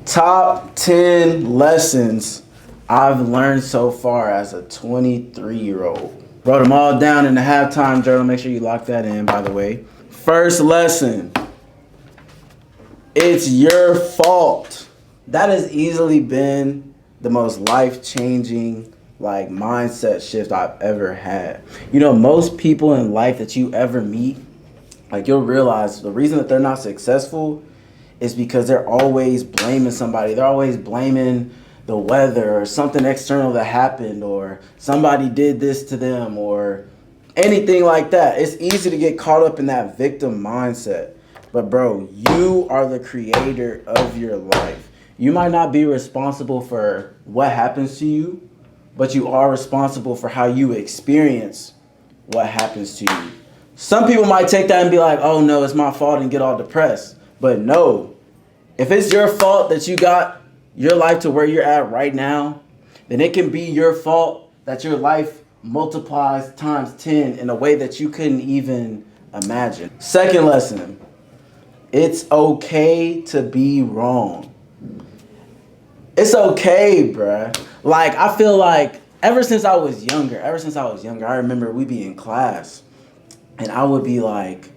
Top 10 lessons I've learned so far as a 23-year-old. Wrote them all down in the halftime journal. Make sure you lock that in, by the way. First lesson. It's your fault. That has easily been the most life-changing mindset shift I've ever had. You know, most people in life that you ever meet, you'll realize the reason that they're not successful is because they're always blaming somebody. They're always blaming the weather or something external that happened, or somebody did this to them, or anything like that. It's easy to get caught up in that victim mindset. But bro, you are the creator of your life. You might not be responsible for what happens to you, but you are responsible for how you experience what happens to you. Some people might take that and be like, oh no, it's my fault, and get all depressed. But no, if it's your fault that you got your life to where you're at right now, then it can be your fault that your life multiplies times 10 in a way that you couldn't even imagine. Second lesson, it's okay to be wrong. It's okay, bruh. I feel like ever since I was younger, I remember we be in class and I would be like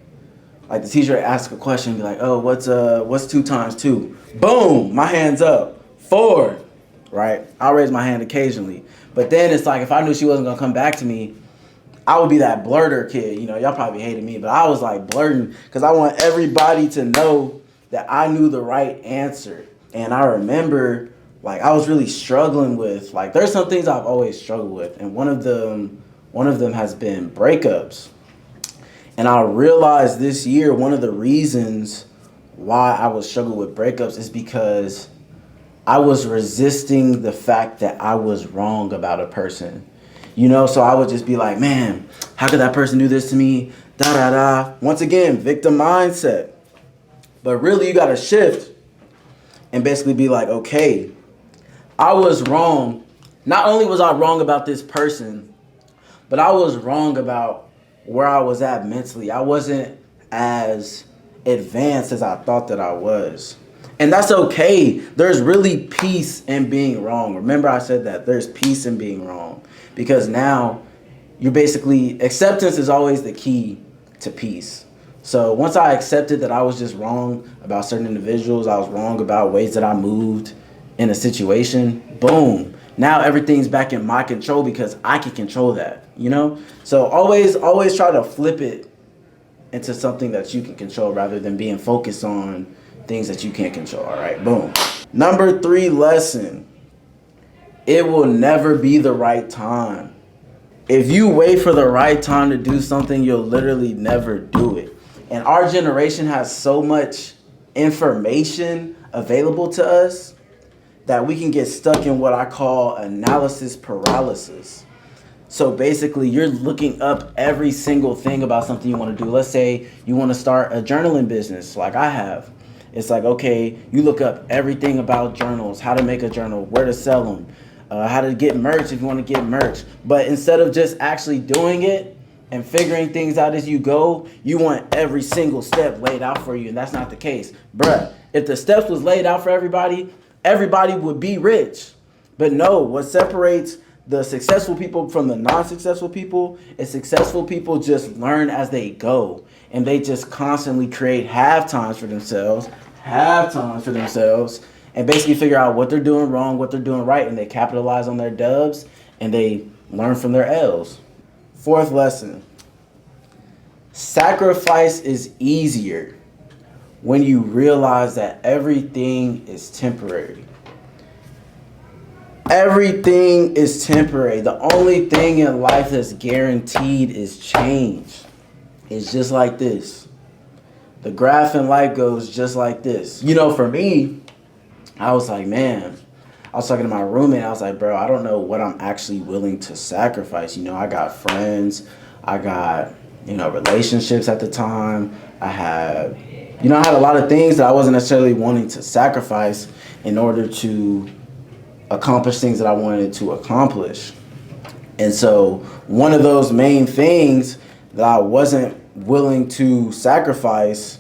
the teacher would ask a question and be like, oh, what's 2 times 2? Boom, my hand's up. 4, right? I'll raise my hand occasionally. But then it's like, if I knew she wasn't gonna come back to me, I would be that blurter kid. You know, y'all probably hated me, but I was blurting because I want everybody to know that I knew the right answer. And I remember I was really struggling with, there's some things I've always struggled with. And one of them has been breakups. And I realized this year, one of the reasons why I was struggling with breakups is because I was resisting the fact that I was wrong about a person. You know, so I would just be like, man, how could that person do this to me? Da da da. Once again, victim mindset. But really, you got to shift and basically be like, okay, I was wrong. Not only was I wrong about this person, but I was wrong about where I was at mentally. I wasn't as advanced as I thought that I was. And that's okay. There's really peace in being wrong. Remember I said that. There's peace in being wrong. Because now you're basically, acceptance is always the key to peace. So once I accepted that I was just wrong about certain individuals, I was wrong about ways that I moved in a situation, boom. Now everything's back in my control because I can control that, you know? So always try to flip it into something that you can control rather than being focused on things that you can't control, all right? Boom. Number 3 lesson, it will never be the right time. If you wait for the right time to do something, you'll literally never do it. And our generation has so much information available to us that we can get stuck in what I call analysis paralysis. So basically, you're looking up every single thing about something you want to do. Let's say you want to start a journaling business like I have. It's okay, you look up everything about journals, how to make a journal, where to sell them, how to get merch if you want to get merch. But instead of just actually doing it and figuring things out as you go, you want every single step laid out for you, and that's not the case. Bruh, if the steps was laid out for everybody, everybody would be rich. But no, what separates the successful people from the non-successful people is successful people just learn as they go. And they just constantly create half times for themselves, and basically figure out what they're doing wrong, what they're doing right, and they capitalize on their dubs, and they learn from their L's. 4th lesson, sacrifice is easier when you realize that everything is temporary. Everything is temporary. The only thing in life that's guaranteed is change. It's just like this. The graph in life goes just like this. You know, for me, I was like, man, I was talking to my roommate. I was like, bro, I don't know what I'm actually willing to sacrifice. You know, I got friends. I got, relationships at the time. I had a lot of things that I wasn't necessarily wanting to sacrifice in order to accomplish things that I wanted to accomplish. And so one of those main things that I wasn't willing to sacrifice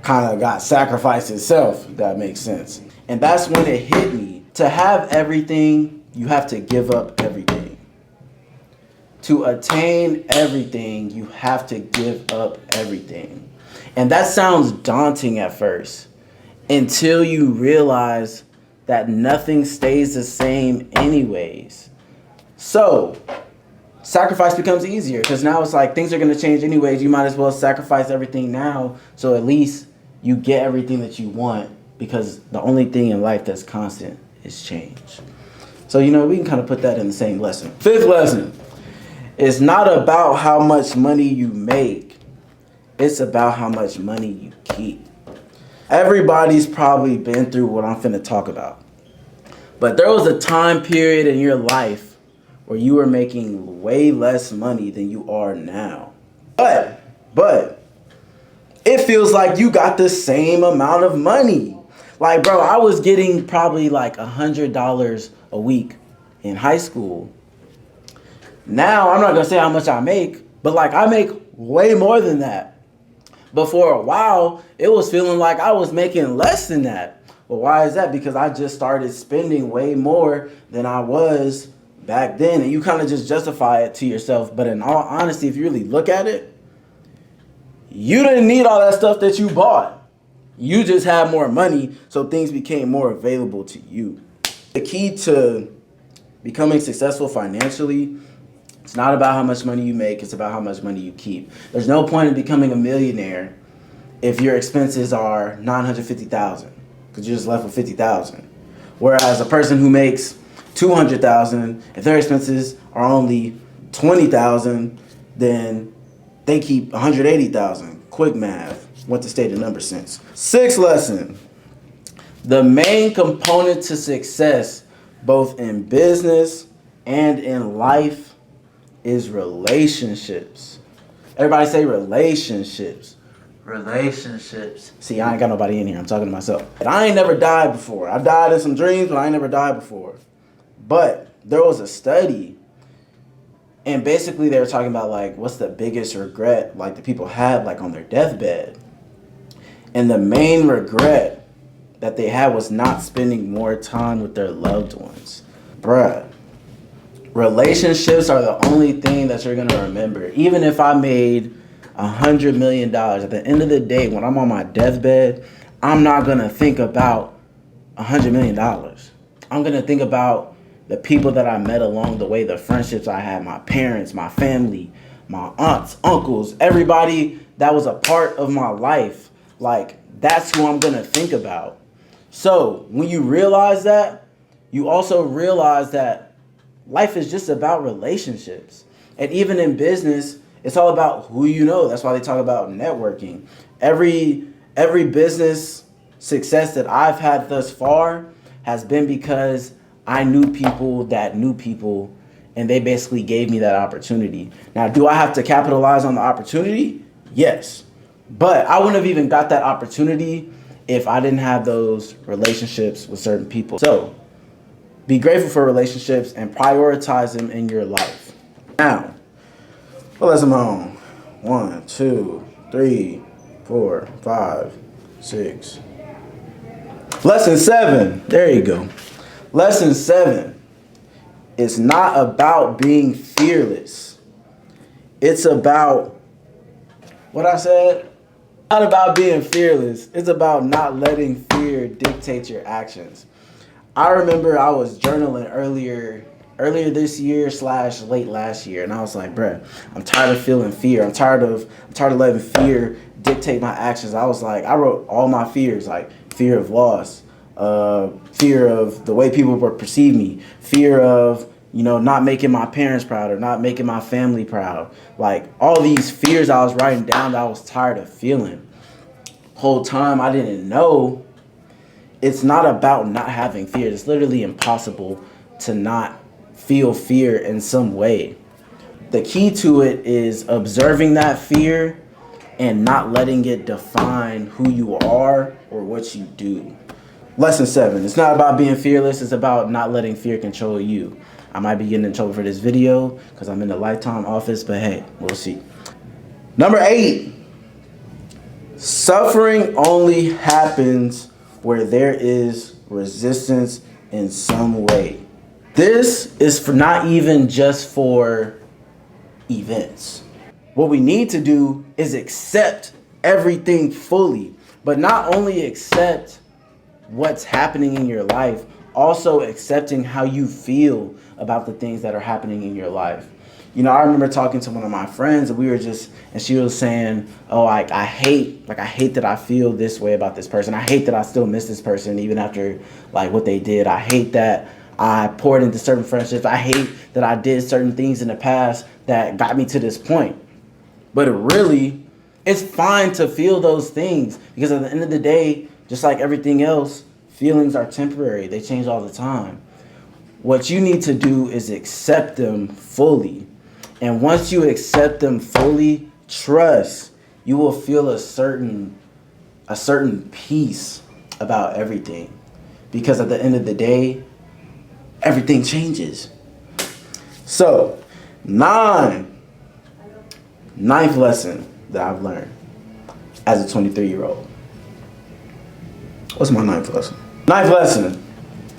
kind of got sacrificed itself, if that makes sense. And that's when it hit me. To have everything, you have to give up everything. To attain everything, you have to give up everything. And that sounds daunting at first until you realize that nothing stays the same anyways. So, sacrifice becomes easier because now it's like things are going to change anyways. You might as well sacrifice everything now so at least you get everything that you want, because the only thing in life that's constant is change. So, we can kind of put that in the same lesson. Fifth lesson. It's not about how much money you make. It's about how much money you keep. Everybody's probably been through what I'm finna talk about. But there was a time period in your life where you were making way less money than you are now. But it feels like you got the same amount of money. Like, bro, I was getting probably like $100 a week in high school. Now, I'm not going to say how much I make, but like I make way more than that. But for a while, it was feeling like I was making less than that. Well, why is that? Because I just started spending way more than I was back then. And you kind of just justify it to yourself. But in all honesty, if you really look at it, you didn't need all that stuff that you bought. You just had more money, so things became more available to you. The key to becoming successful financially, it's not about how much money you make, it's about how much money you keep. There's no point in becoming a millionaire if your expenses are $950,000, because you're just left with $50,000. Whereas a person who makes $200,000, if their expenses are only $20,000, then they keep $180,000. Quick math. Went to state of numbers since. Sixth lesson. The main component to success, both in business and in life, is relationships. Everybody say relationships. Relationships. See, I ain't got nobody in here. I'm talking to myself. And I ain't never died before. I've died in some dreams, but I ain't never died before. But there was a study, and basically they were talking about like what's the biggest regret like the people had like on their deathbed. And the main regret that they had was not spending more time with their loved ones. Bruh. Relationships are the only thing that you're gonna remember. Even if I made $100 million, at the end of the day, when I'm on my deathbed, I'm not gonna think about $100 million. I'm gonna think about the people that I met along the way, the friendships I had, my parents, my family, my aunts, uncles, everybody that was a part of my life. Like, that's who I'm gonna think about. So when you realize that, you also realize that life is just about relationships. And even in business, it's all about who you know. That's why they talk about networking. Every business success that I've had thus far has been because I knew people that knew people, and they basically gave me that opportunity. Now, do I have to capitalize on the opportunity? Yes. But I wouldn't have even got that opportunity if I didn't have those relationships with certain people. So, be grateful for relationships and prioritize them in your life. Now, what lesson am I on? 1, 2, 3, 4, 5, 6. Lesson 7. There you go. Lesson 7. It's not about being fearless. It's about what I said. Not about being fearless. It's about not letting fear dictate your actions. I remember I was journaling earlier this year / late last year, and I was like, bruh, I'm tired of feeling fear. I'm tired of letting fear dictate my actions. I was like, I wrote all my fears, like fear of loss, fear of the way people would perceive me, fear of, not making my parents proud or not making my family proud. Like all these fears I was writing down that I was tired of feeling. Whole time I didn't know. It's not about not having fear. It's literally impossible to not feel fear in some way. The key to it is observing that fear and not letting it define who you are or what you do. Lesson 7. It's not about being fearless. It's about not letting fear control you. I might be getting in trouble for this video because I'm in the lifetime office, but hey, we'll see. Number 8. Suffering only happens where there is resistance in some way. This is for not even just for events. What we need to do is accept everything fully, but not only accept what's happening in your life, also accepting how you feel about the things that are happening in your life. You know, I remember talking to one of my friends and she was saying, oh, I hate that I feel this way about this person. I hate that I still miss this person even after like what they did. I hate that I poured into certain friendships. I hate that I did certain things in the past that got me to this point. But it's fine to feel those things, because at the end of the day, just like everything else, feelings are temporary. They change all the time. What you need to do is accept them fully. And once you accept them fully, trust, you will feel a certain peace about everything. Because at the end of the day, everything changes. So, ninth lesson that I've learned as a 23-year-old. What's my ninth lesson? Ninth lesson,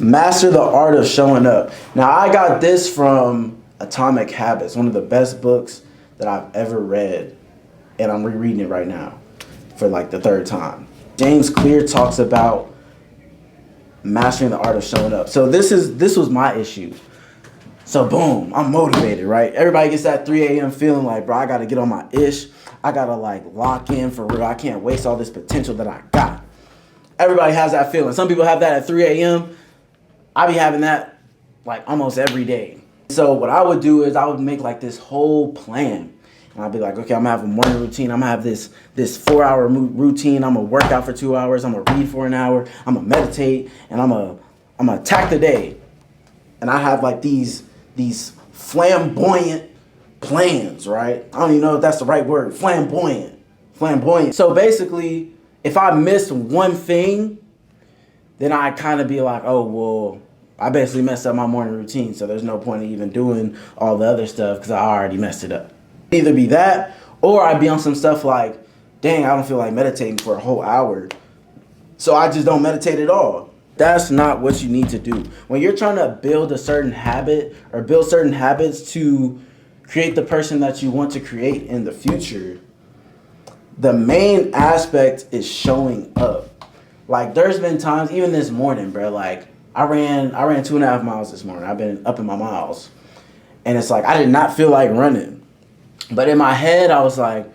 master the art of showing up. Now, I got this from Atomic Habits, one of the best books that I've ever read, and I'm rereading it right now for like the third time. James Clear talks about mastering the art of showing up. So this was my issue. So boom, I'm motivated, right? Everybody gets that 3 a.m. feeling like, bro, I gotta get on my ish. I gotta like lock in for real. I can't waste all this potential that I got. Everybody has that feeling. Some people have that at 3 a.m. I be having that like almost every day. So what I would do is I would make like this whole plan. And I'd be like, okay, I'm gonna have a morning routine. I'm gonna have this 4-hour routine. I'm gonna work out for 2 hours. I'm gonna read for an hour. I'm gonna meditate, and I'm gonna attack the day. And I have like these flamboyant plans, right? I don't even know if that's the right word. Flamboyant. So basically, if I miss one thing, then I kind of be like, oh, well, I basically messed up my morning routine, so there's no point in even doing all the other stuff because I already messed it up. Either be that, or I'd be on some stuff like, dang, I don't feel like meditating for a whole hour, so I just don't meditate at all. That's not what you need to do. When you're trying to build a certain habit or build certain habits to create the person that you want to create in the future, the main aspect is showing up. Like, there's been times, even this morning, bro, like, I ran 2.5 miles this morning. I've been up in my miles. And it's like, I did not feel like running. But in my head, I was like,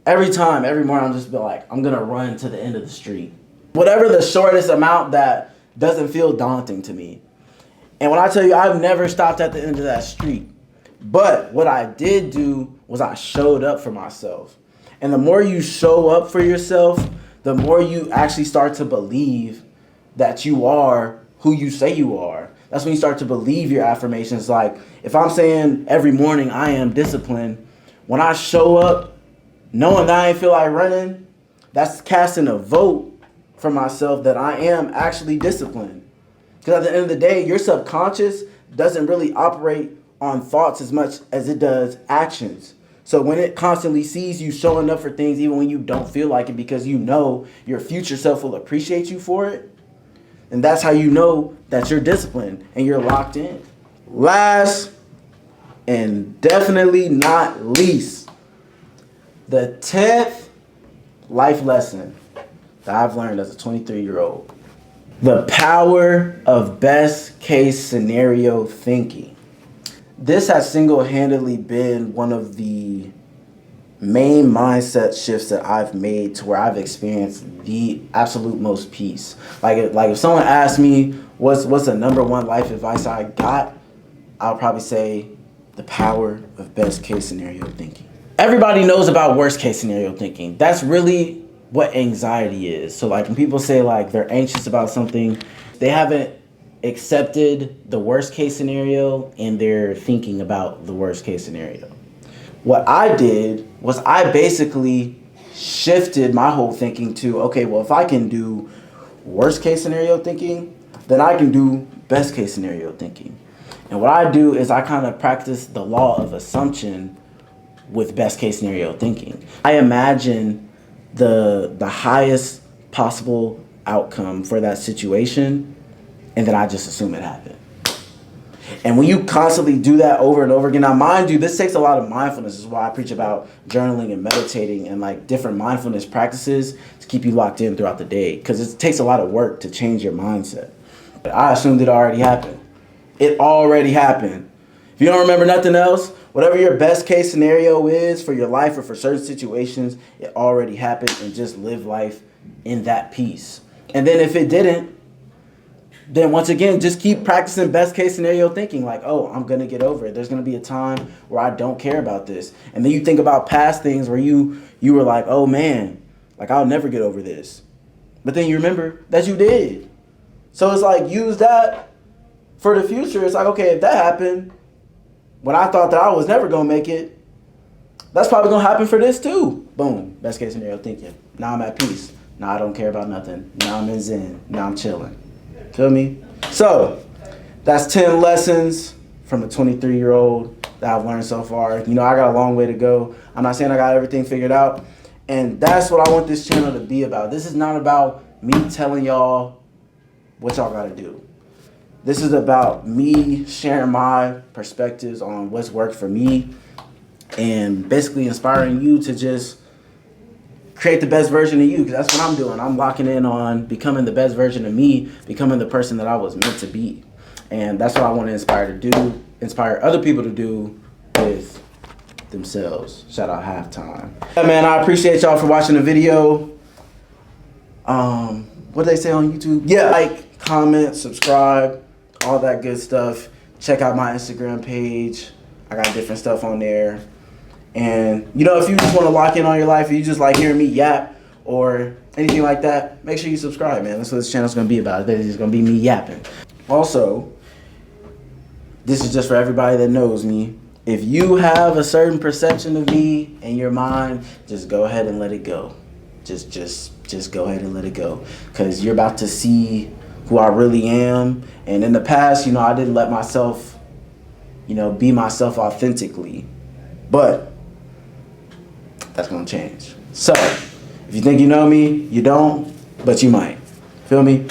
every morning, I'm just be like, I'm going to run to the end of the street. Whatever the shortest amount that doesn't feel daunting to me. And when I tell you, I've never stopped at the end of that street. But what I did do was I showed up for myself. And the more you show up for yourself, the more you actually start to believe that you are who you say you are. That's when you start to believe your affirmations. Like, if I'm saying every morning I am disciplined, when I show up knowing that I ain't feel like running, that's casting a vote for myself that I am actually disciplined. Because at the end of the day, your subconscious doesn't really operate on thoughts as much as it does actions. So when it constantly sees you showing up for things even when you don't feel like it, because you know your future self will appreciate you for it, and that's how you know that you're disciplined and you're locked in. Last and definitely not least, the 10th life lesson that I've learned as a 23-year-old. The power of best case scenario thinking. This has single-handedly been one of the main mindset shifts that I've made to where I've experienced the absolute most peace. Like if someone asked me what's the number one life advice I got, I'll probably say the power of best case scenario thinking. Everybody knows about worst case scenario thinking. That's really what anxiety is. So like when people say like they're anxious about something, they haven't accepted the worst case scenario and they're thinking about the worst case scenario. What I did was I basically shifted my whole thinking to, okay, well, if I can do worst case scenario thinking, then I can do best case scenario thinking. And what I do is I kind of practice the law of assumption with best case scenario thinking. I imagine the highest possible outcome for that situation, and then I just assume it happened. And when you constantly do that over and over again, now mind you, this takes a lot of mindfulness. This is why I preach about journaling and meditating and like different mindfulness practices to keep you locked in throughout the day, because it takes a lot of work to change your mindset. But I assumed it already happened. It already happened. If you don't remember nothing else, whatever your best case scenario is for your life or for certain situations, it already happened, and just live life in that peace. And then if it didn't, then once again, just keep practicing best case scenario thinking, like, oh, I'm going to get over it. There's going to be a time where I don't care about this. And then you think about past things where you were like, oh man, like I'll never get over this. But then you remember that you did. So it's like, use that for the future. It's like, okay, if that happened when I thought that I was never going to make it, that's probably going to happen for this too. Boom. Best case scenario thinking. Now I'm at peace. Now I don't care about nothing. Now I'm in Zen. Now I'm chilling. Feel me? So that's 10 lessons from a 23-year-old that I've learned so far. You know, I got a long way to go. I'm not saying I got everything figured out. And that's what I want this channel to be about. This is not about me telling y'all what y'all got to do. This is about me sharing my perspectives on what's worked for me and basically inspiring you to just create the best version of you, because that's what I'm doing. I'm locking in on becoming the best version of me, becoming the person that I was meant to be. And that's what I want to inspire other people to do with themselves. Shout out Halftime. Yeah, man, I appreciate y'all for watching the video. What do they say on YouTube? Yeah, like, comment, subscribe, all that good stuff. Check out my Instagram page. I got different stuff on there. And, you know, if you just want to lock in on your life, if you just like hearing me yap or anything like that, make sure you subscribe, man. That's what this channel's going to be about. It's going to be me yapping. Also, this is just for everybody that knows me. If you have a certain perception of me in your mind, just go ahead and let it go. Just go ahead and let it go. Because you're about to see who I really am. And in the past, you know, I didn't let myself, you know, be myself authentically. But that's going to change. So, if you think you know me, you don't, but you might. Feel me?